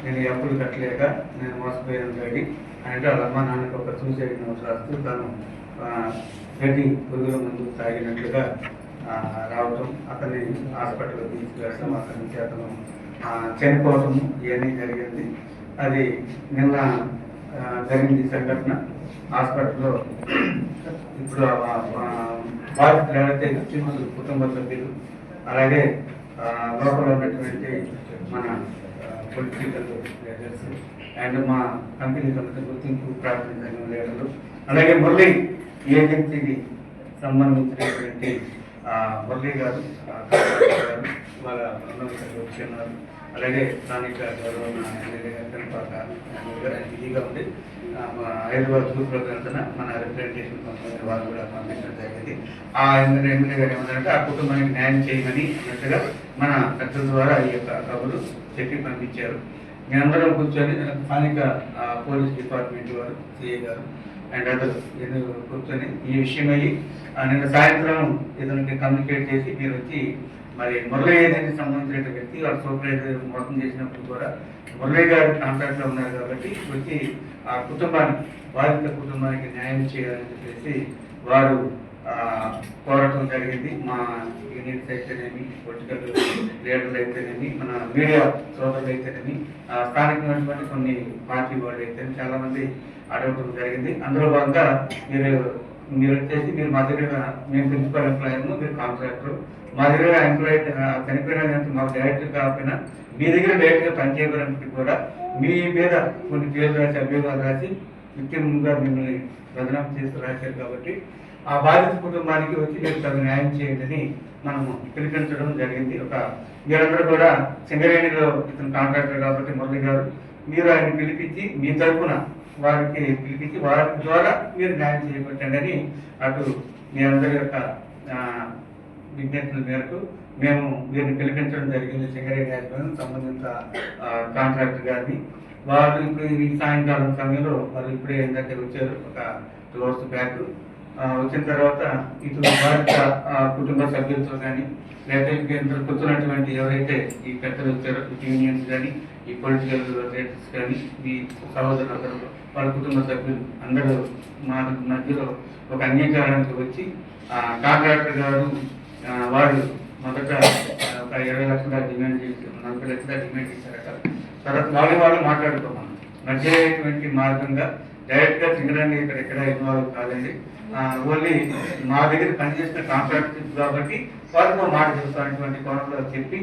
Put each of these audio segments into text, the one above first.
నేను అప్పులు కట్టలేక నేను మోసపోయాను డాడీ అంటే వాళ్ళ అమ్మ నాన్నకి ఒక సూసైడ్ నోట్ రాస్తూ తను గడ్డి పురుగుల మందు తాగినట్లుగా రావటం, అతన్ని హాస్పిటల్కి తీసుకెళ్ళడం, అక్కడి నుంచి అతను చనిపోవటం ఇవన్నీ జరిగింది. అది నిన్న జరిగింది సంఘటన. హాస్పిటల్లో ఇప్పుడు బాధితులు ఎవరైతే చిన్న కుటుంబ సభ్యులు అలాగే లోపల ఉన్నటువంటి మన పొలిటికల్ లీడర్స్ అండ్ మా కంపెనీ గుర్తింపు ప్రాథమిక లీడర్లు అలాగే మురళి ఏజెన్సీకి సంబంధించినటువంటి మురళి గారు వాళ్ళ ఉన్నారు. అలాగే స్థానిక గౌరవ ఎమ్మెల్యే గారు ఇదిగా ఉంది హైదరాబాద్ తూర్పులో వెళ్తున్న మన రిప్రజెంటేషన్ పంపిణీ వాళ్ళు కూడా పంపించడం జరిగింది. ఆ ఎమ్మెల్యే గారు ఏమంటారంటే ఆ కుటుంబానికి న్యాయం చేయమని అన్నట్టుగా మన పెద్దల ద్వారా ఈ యొక్క కబురు చెప్పి పంపించారు. మేమందరం కూర్చొని స్థానిక పోలీస్ డిపార్ట్మెంట్ వారు సిఐ గారు అండ్ అదర్ కూర్చొని ఈ విషయమై నిన్న సాయంత్రం ఇతనికి కమ్యూనికేట్ చేసి మీరు వచ్చి మరి మురళీ ఏజెన్సీకి సంబంధించిన వ్యక్తి వాళ్ళ సూపర్వైజర్ మోసం చేసినప్పుడు కూడా మురళీ గారి కాంట్రాక్ట్లో ఉన్నారు కాబట్టి వచ్చి ఆ కుటుంబానికి బాధిత కుటుంబానికి న్యాయం చేయాలని చెప్పేసి వారు కోరటం జరిగింది. మా యూనిట్స్ అయితేనేమి, పొలిటికల్ లీడర్లు అయితేనేమి, మన మీడియా సోదరులు అయితేనేమి, స్థానికమైనటువంటి కొన్ని పార్టీ వాళ్ళు అయితే చాలా మంది అడగటం జరిగింది. అందులో భాగంగా మీరు వచ్చేసి మీరు మా దగ్గర మేము ప్రిన్సిపల్ ఎంప్లాయర్ను, మీరు కాంట్రాక్టర్, మా దగ్గర ఎంప్లాయీ చనిపోయిన మాకు డైరెక్ట్ కాకపోయినా మీ దగ్గర డైరెక్ట్గా పనిచేయడానికి కూడా మీ మీద కొన్ని పేర్లు రాసి అభ్యర్థాలు రాసి ముఖ్యంగా మిమ్మల్ని బదనాం చేసి రాశారు కాబట్టి ఆ బాధిత కుటుంబానికి వచ్చి మీరు తగు న్యాయం చేయాలని మనము పిలిపించడం జరిగింది. మీరందరూ కూడా సింగరేణిలో ఇతను కాంట్రాక్టర్ కాబట్టి మురళి గారు మీరు ఆయన పిలిపించి మీ తరఫున వారికి పిలిపించి వారి ద్వారా మీరు న్యాయం చేయబట్టండి అని అటు మీ అందరి యొక్క విజ్ఞప్తుల మేరకు మేము వీరిని పిలిపించడం జరిగింది. సింగరేణి యాజమాన్యం సంబంధిత కాంట్రాక్టర్ గారిని వారు ఇప్పుడు ఈ సాయంకాలం సమయంలో వాళ్ళు ఇప్పుడే ఏంటంటే వచ్చారు ఒక 2 hours బ్యాక్. వచ్చిన తర్వాత ఇటు బాధిత కుటుంబ సభ్యులతో కానీ లేకపోతే కూర్చున్నటువంటి ఎవరైతే ఈ పెద్దలు వచ్చారో యూనియన్స్ కానీ ఈ పొలిటికల్ లీడర్స్ కానీ ఈ సహోదరులు వాళ్ళ కుటుంబ సభ్యులు అందరూ మా మధ్యలో ఒక అంగీకారానికి వచ్చి కాంట్రాక్టర్ గారు వాడు మొదట ఒక 20 లక్షల డిమాండ్ చేసి 40 లక్షల డిమాండ్ చేశారట. తర్వాత వాళ్ళు మాట్లాడుకోమన్నాం. మధ్యటువంటి మార్గంగా డైరెక్ట్గా సింగరేణి ఇక్కడ ఇన్వాల్వ్ కాదండి, ఓన్లీ మా దగ్గర పనిచేసిన కాంట్రాక్ట్ కాబట్టి వారితో మాట చెప్తానటువంటి కోణంలో చెప్పి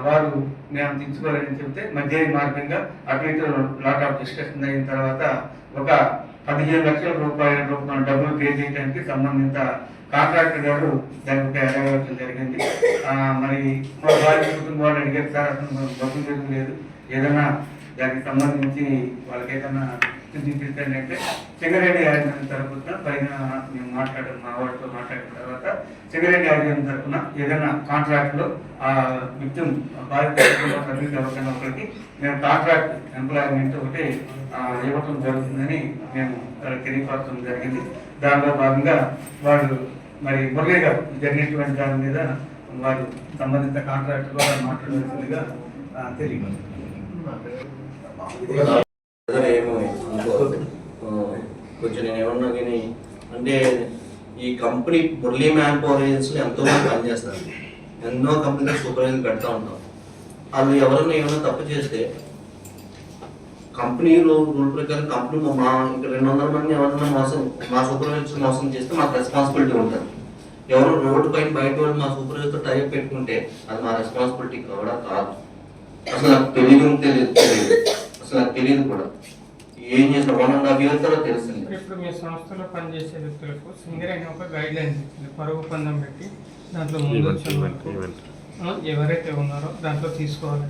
వారు మేము తీసుకోవాలని చెప్తే మధ్య మార్గంగా అటు ఇటు లాట్ ఆఫ్ డిస్కషన్ అయిన తర్వాత ఒక 15 లక్షల రూపాయల డబ్బులు పే చేయడానికి సంబంధిత కాంట్రాక్టర్ గారు దానికి అడగవలసిన జరిగింది. మరి మా వారి కుటుంబం వాళ్ళు అడిగారు, సార్ అతను డబ్బులు లేదు, ఏదైనా దానికి సంబంధించి వాళ్ళకి ఏదైనా తీసుకెళ్ళంటే సింగరేణి యాజమాన్యం తరఫున పైన మేము మాట్లాడాం, మా వాడితో మాట్లాడిన తర్వాత సింగరేణి యాజమాన్యం తరఫున ఏదైనా కాంట్రాక్ట్లో ఆ విక్టిమ్ బాధిత సర్వీస్ ఎవరికైనా ఒకరికి మేము కాంట్రాక్ట్ ఎంప్లాయ్మెంట్ ఒకటి ఇవ్వటం జరుగుతుందని మేము తెలియపరచడం జరిగింది. దానిలో భాగంగా వాళ్ళు మరి మురళి గారు జరిగినటువంటి దాని మీద వారు సంబంధిత కాంట్రాక్ట్ ద్వారా మాట్లాడవలసిందిగా తెలియదు. కొంచెం నేను ఏమన్నా కానీ అంటే ఈ కంపెనీ మురళీ మ్యాన్ పవర్ ఏజెన్సీలో ఎంతో మంది పనిచేస్తారు, ఎన్నో కంపెనీలు సూపర్వైజర్ పెడతా ఉంటాం. వాళ్ళు ఎవరైనా ఏమైనా తప్పు చేస్తే కంపెనీ రూల్ ప్రకారం కంపెనీ మా ఇంకా 200 మంది ఎవరైనా మా సూపర్వైజర్ మోసం చేస్తే మాకు రెస్పాన్సిబిలిటీ ఉంటుంది. ఎవరు రోడ్డు పైన బయట వాళ్ళు మా సూపర్వైజర్తో టైప్ పెట్టుకుంటే అది మా రెస్పాన్సిబిలిటీ కూడా కాదు. అసలు నాకు తెలియదు అసలు నాకు తెలియదు కూడా. ఏం చేసిన 1.5 years తర్వాత తెలిసింది. ఇప్పుడు మీ సంస్థలో పనిచేసే వ్యక్తులకు సింగరేణి ఒక గైడ్ లైన్స్ ఇచ్చింది, పరుగు పందెం పెట్టి దాంట్లో ముందు ఎవరైతే ఉన్నారో దాంట్లో తీసుకోవాలి.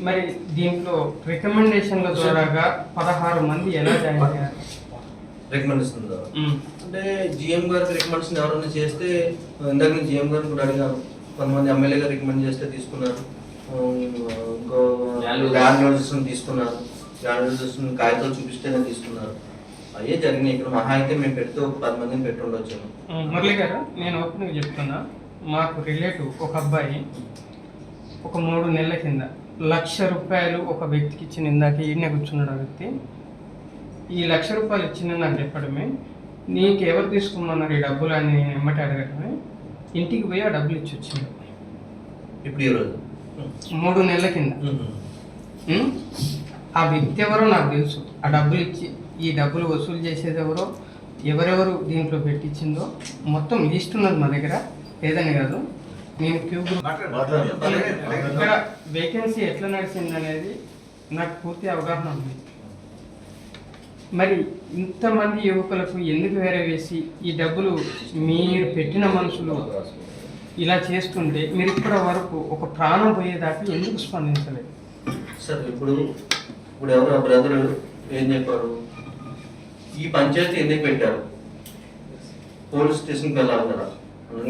మరి దీంట్లో రికమెండేషన్ల ద్వారాగా 16 మంది ఎలా జాయిన్ అయ్యారు? రికమెండేషన్ ద్వారా అంటే జిఎం గారికి రికమెండేషన్ ఎవరైనా చేస్తే ఇందాక నేను జిఎం గారిని కూడా అడిగాను, కొంతమంది ఎమ్మెల్యే గారు రికమెండ్ చేస్తే తీసుకున్నారు, ఇంకో ల్యాండ్ తీసుకున్నారు, ల్యాండ్ కాగితాలు చూపిస్తేనే తీసుకున్నారు. అయ్యే జరిగినాయి. ఇక్కడ మహా అయితే మేము పెడితే ఒక 10 మందిని పెట్టి ఉండొచ్చాము. మురళి గారు, నేను ఓపెన్గా చెప్తున్నా, మాకు రిలేటివ్ ఒక అబ్బాయి ఒక 3 నెలల కింద ₹1,00,000 ఒక వ్యక్తికి ఇచ్చిన, ఇందాక ఈయనే కూర్చున్నాడు ఆ వ్యక్తి. ఈ ₹1,00,000 ఇచ్చింది నాకు చెప్పడమే, నీకు ఎవరు తీసుకోమన్నారు ఈ డబ్బులు అని నేను ఎమ్మటి అడగడమే, ఇంటికి పోయి ఆ డబ్బులు ఇచ్చి వచ్చింది. ఇప్పుడు ఈ రోజు 3 నెలల కింద. ఆ వ్యక్తి ఎవరో నాకు తెలుసు. ఆ డబ్బులు ఇచ్చి ఈ డబ్బులు వసూలు చేసేది ఎవరో, ఎవరెవరు దీంట్లో పెట్టించిందో మొత్తం లిస్ట్ ఉన్నది మా దగ్గర. లేదని కాదు, నేను క్యూ గ్రూప్ ఇక్కడ వేకెన్సీ ఎట్లా నడిచింది అనేది నాకు పూర్తి అవగాహన ఉంది. మరి ఇంతమంది యువకులకు ఎందుకు వేరే వేసి ఈ డబ్బులు మీరు పెట్టిన మనుషులు ఇలా చేస్తుంటే మీరు ఇప్పటి వరకు ఒక ప్రాణం పోయేదాకా ఎందుకు స్పందించలేదు? సార్ ఇప్పుడు ఎవరు బ్రదర్ ఏం చెప్పారు, ఈ పంచాయతీ ఎందుకు పెట్టారు, పోలీస్ స్టేషన్కి వెళ్ళాలి కదా.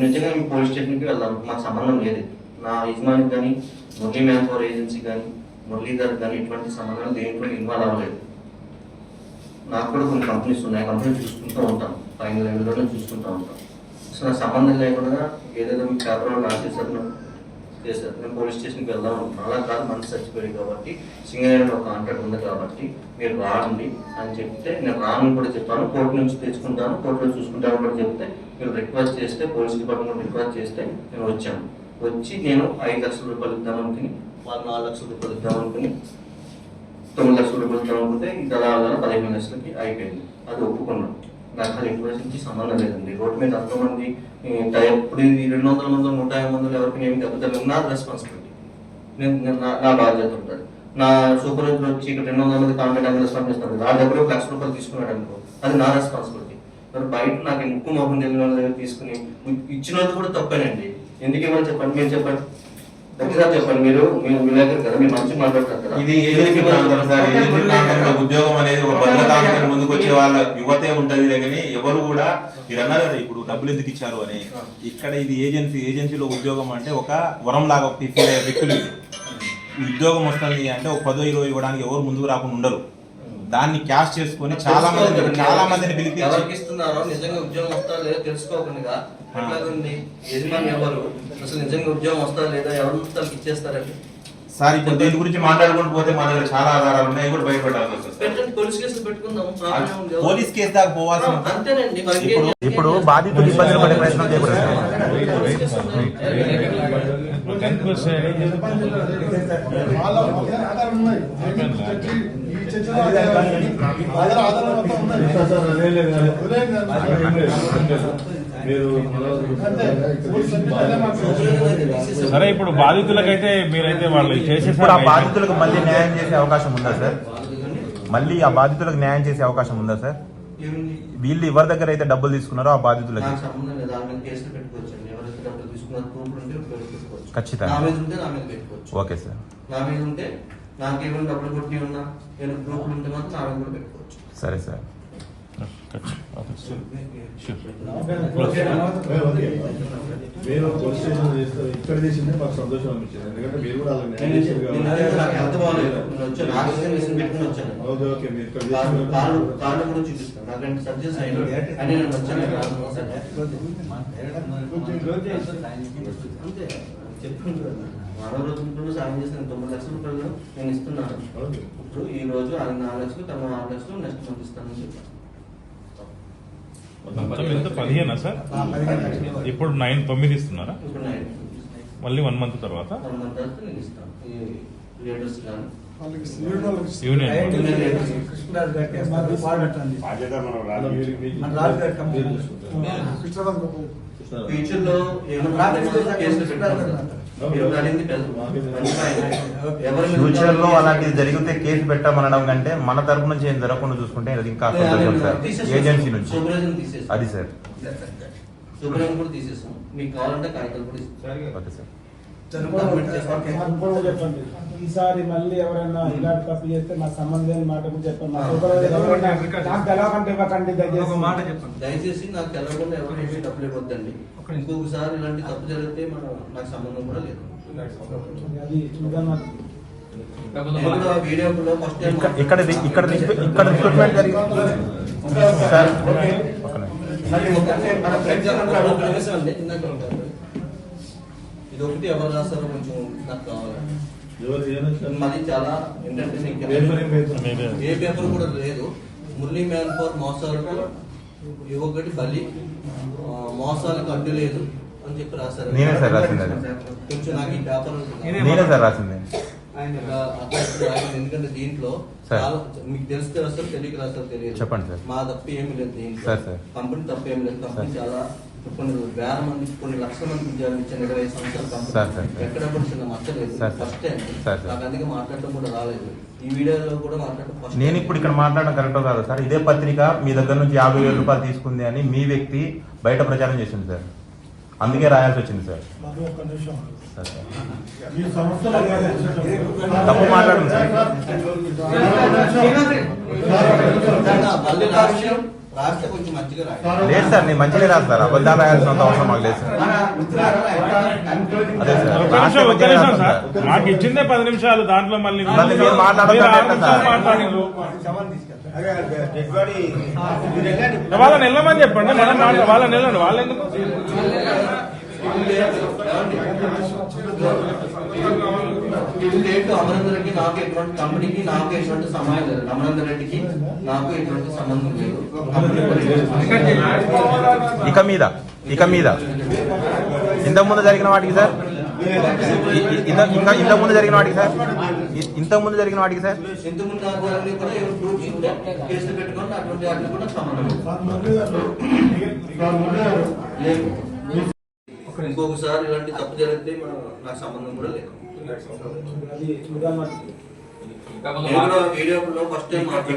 నిజంగా మేము పోలీస్ స్టేషన్కి వెళ్దాం, మాకు సంబంధం లేదు. నా యజమానికి కానీ, మురళీ మ్యాన్ పవర్ ఏజెన్సీ కానీ, మురళీధర్ కానీ ఇటువంటి సంబంధాలు దేంట్లో ఇన్వాల్వ్ అవ్వలేదు. నాకు కూడా కొన్ని కంపెనీస్ ఉన్నాయి, కంపెనీ చూసుకుంటూ ఉంటాం, పైన లెవెల్లోనే చూసుకుంటూ ఉంటాం. సో నాకు సంబంధం లేకుండా ఏదైతే మీకు పేపర్లో రాసేసారు చేశారు, నేను పోలీస్ స్టేషన్కి వెళ్దాం అనుకున్నాను. అలా కాదు, మనసు చచ్చిపోయింది కాబట్టి సింగరేణిలో ఒక కాంట్రాక్ట్ ఉంది కాబట్టి మీరు రాండి అని చెప్తే నేను రాను కూడా చెప్పాను. కోర్టు నుంచి తెచ్చుకుంటాను, కోర్టులో చూసుకుంటాను కూడా చెప్తే మీరు రిక్వెస్ట్ చేస్తే, పోలీస్ డిపార్ట్మెంట్ రిక్వెస్ట్ చేస్తే నేను వచ్చాను. వచ్చి నేను ₹5,00,000 ఇద్దాం అనుకుని, వాళ్ళు ₹4,00,000 ఇద్దాం అనుకుని, ₹9,00,000 ఇద్దాం అనుకుంటే ఇది అలా 15,00,000కి అయిపోయింది. అది ఒప్పుకున్నాను. నాకు అది ఇన్ఫర్మేషన్కి సంబంధం లేదండి. రోడ్డు మీద ఎంతోమంది ఇప్పుడు 200 మంది 150 మంది ఎవరికి నేను దెబ్బతలు నా రెస్పాన్సిబిలిటీ, నేను నా బాధ్యత ఉంటుంది. నా సూపర్వైజర్ వచ్చి ఇక్కడ 200 మంది కాంట్రాక్ట్ రెస్పాన్స్ చేస్తాను, నా దగ్గర ₹1,00,000 తీసుకున్నాడు అనుకో, అది నా రెస్పాన్సిబిలిటీ. మరి బయట నాకు ముక్కు మొహం తెలియని వాళ్ళ దగ్గర తీసుకుని ఇచ్చినది కూడా తప్పేనండి. ఎందుకు ఇవ్వని చెప్పండి, మీరు చెప్పండి, దగ్గర చెప్పండి. మీరు విలేకరు కదా, మీరు మంచి మాట్లాడతారు కదా. ఇది ఏజెన్సీ ప్రాంతం సార్. ఏజెన్సీ ప్రాంతంలో ఉద్యోగం అనేది ఒక భద్రత ముందుకు వచ్చే వాళ్ళ యువతే ఉంటది కానీ ఎవరు కూడా మీరు అన్నారు కదా ఇప్పుడు డబ్బులు ఎందుకు ఇచ్చారు అని. ఇక్కడ ఇది ఏజెన్సీలో ఉద్యోగం అంటే ఒక వరం లాగా వ్యక్తులు ఉద్యోగం వస్తుంది అంటే ఒక 10-20 ఇవ్వడానికి ఎవరు ముందుకు రాకుండా ఉండరు. దాన్ని క్యాష్ చేసుకొని చాలా మందిని పిలిపి ఎవరికి ఇస్తున్నారో నిజంగా ఉద్యోగం వస్తా లేదా తెలుసుకోకుండా ఎట్లాగుంది, యజమాని ఎవరు, అసలు నిజంగా ఉద్యోగం వస్తా లేదా ఎవరు ఇచ్చేస్తారండి సార్. ఇప్పుడు దీని గురించి మాట్లాడుకుంటూ పోతే మా దగ్గర చాలా ఆధారాలు ఉన్నాయి, కూడా బయటపడాల్సి వస్తుంది. పోలీస్ కేసులు పెట్టుకుందాం, పోలీస్ కేసు దాకా పోవాల్సి అంతేనండి. ఇప్పుడు బాధితులు ఇబ్బందులు పడే ప్రయత్నం చేయకూడదు. సరే ఇప్పుడు బాధితులకైతే మీరైతే వాళ్ళు ఇప్పుడు ఆ బాధితులకు మళ్ళీ న్యాయం చేసే అవకాశం ఉందా సార్? మళ్ళీ ఆ బాధితులకు న్యాయం చేసే అవకాశం ఉందా సార్? వీళ్ళు ఎవరి దగ్గర అయితే డబ్బులు తీసుకున్నారో ఆ బాధితులకి ఖచ్చితంగా ఓకే సార్. నా మీద ఉంటే నాకేమైనా డబ్బులు కొట్టి ఉన్నా నేను గ్రూపులు ఉంటే మాత్రం నా మీద కూడా పెట్టుకోవచ్చు. సరే సార్. మీరు పోలీస్ స్టేషన్ చేస్తారు, ఇక్కడ చేసిందే మాకు సంతోషం అనిపించింది. ఎందుకంటే మీరు కూడా మానవ రోజులు సాయం చేసిన ₹9,00,000 నేను ఇస్తున్నాను. ఇప్పుడు ఈ రోజు ఆయన 4,00,000, తన 6,00,000 నెక్స్ట్ మంత్ ఇస్తానని చెప్పాను. 15 సార్. ఇప్పుడు 9 ఇస్తున్నారా? ఇప్పుడు 9 మళ్ళీ 1 మంత్ తర్వాత 1 మంత్ తర్వాత నేను ఇస్తాను. ఈ లీడర్స్ కానీ యూనియన్ ఫ్యూచర్ లో ఫ్యూచర్ లో అలాంటిది జరిగితే కేసు పెట్టమనడం కంటే మన తరపు నుంచి ఏం జరగకుండా చూసుకుంటే అది ఇంకా సంతోషం సార్. ఏజెన్సీ నుంచి అది సార్. సూపర్ కూడా తీసేస్తాం, మీకు కావాలంటే కాగితాలు కూడా ఇస్తాం. Okay sir. ఈసారి మళ్ళీ ఎవరైనా ఇలాంటి తప్పు చేస్తే మా సంబంధం మాట చెప్పండి. నాకు తెలవకంటే ఇవ్వకండి దయచేసి నాకు తెలవకుండా ఎవరు డబ్బులు ఇవ్వద్దండి. ఇంకొకసారి ఇలాంటి తప్పు జరిగితే నాకు సంబంధం కూడా లేదు. వీడియోలో ఫస్ట్ ఇక్కడ రిక్రూట్మెంట్ జరిగింది. ఇది ఒకటి ఎవరు రాస్తారో కొంచెం నాకు కావాలి. ఎవరు ఏమన్నా మాది చాలా ఏంటంటే నీకు పేపర్ ఏం పేపర్? ఏ పేపర్ కూడా లేదు. మురళీ మ్యాన్ ఫర్ మోసాలకు యువకుడి బలి, మోసాలకు అడ్డు లేదు అని చెప్పి రాశారు. నేనే సార్ రాసింది అది. కొంచెం నాకు ఈ పేపర్ నేనే సార్ రాసింది. ఎందుకంటే దీంట్లో సార్. చాలా మీకు తెలిస్తే రాస్తారు, తెలియక రాస్తారు తెలియదు. చెప్పండి సార్. మా తప్పు ఏమి లేదు దీంట్లో. Sir, sir. కంపెనీ తప్పు ఏమి లేదు. Company sir. చాలా కొన్ని వేల మంది, కొన్ని లక్షల మంది ఉద్యోగాలు ఇచ్చిన 20 సంవత్సరాల కంపెనీ. Sir, sir. ఎక్కడ కూడా చిన్న మచ్చలేదు. Sir, sir. First time sir, sir. నాకు అందుకే మాట్లాడటం కూడా రాలేదు. ఈ వీడియోలో కూడా మాట్లాడటం ఫస్ట్ నేను టైం. ఇప్పుడు ఇక్కడ మాట్లాడడం కరెక్ట్ కాదు సార్. ఇదే పత్రిక మీ దగ్గర నుంచి 50,000 రూపాయలు తీసుకుంది అని మీ వ్యక్తి బయట ప్రచారం చేసింది సార్. అందుకే రాయాల్సి వచ్చింది సార్. బాబు, ఒక్క నిమిషం. Sir, sir. ఈ సంస్థలో తప్పు మాట్లాడండి సార్. మళ్ళీ రాస్తే కొంచెం మంచిగా రాయాలి. లేదు సార్, నేను మంచిగా రాదు సార్. అబద్ధాలు రాయాల్సినంత అవసరం మాకు లేదు సార్. అదే సార్. ఒక్క రాస్తే నిమిషం, ఒక్క మంచిగా నిమిషం రాస్తాను సార్. సార్. మాకు ఇచ్చిందే 10 నిమిషాలు, దాంట్లో మళ్ళీ మళ్ళీ మీరు మాట్లాడొద్దు మీరు 6 అంటే నిమిషాలు సార్. మాట్లాడిండ్రు. వాళ్ళని వెళ్ళమని చెప్పండి. మనం వాళ్ళని వెళ్ళండి. వాళ్ళు ఎందుకు అమరేందర్ రెడ్డి నాకు ఎటువంటి కంపెనీకి నాకు ఎటువంటి సంబంధం లేదు. అమరేందర్ రెడ్డికి నాకు ఎటువంటి సంబంధం లేదు. ఇక మీద ఇంతకుముందు జరిగిన వాటికి సార్, ఇంతకుముందు జరిగిన వాటికి సార్, ఇంతకుముందు జరిగిన వాటికి సార్, ఇంతకుముందు ఆధారాన్ని కూడా ఎవరు ప్రూఫ్స్ ఉంటే కేసులు పెట్టుకొని అటువంటి వాటికి కూడా సంబంధం లేదు. ఇంకొకసారి ఇలాంటి తప్పు జరిగితే నాకు సంబంధం కూడా లేదు. నేను కూడా వీడియోలో ఫస్ట్ టైం మాట్లాడాను.